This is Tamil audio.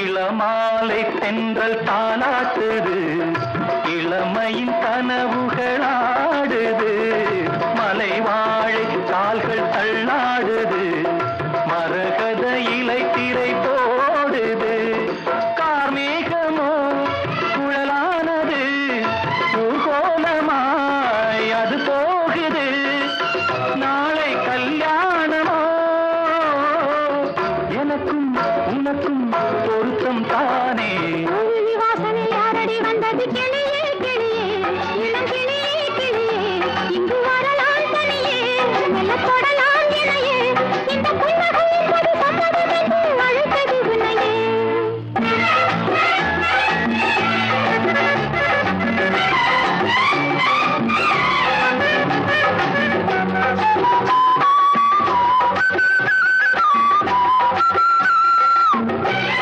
இளமாலை தென்றல் தாலாட்டுது, இளமையின் கனவுகளாடுது, மலை வாழை கால்கள் தள்ளாடுது, மரகத இலை திரை போடுது, கார்மேகமோ குழலானது, ஊர்கோலமாய் அது போகுது, நாளை கல்யாணமோ, எனக்கும் உனக்கும் பொருத்தம் தானே.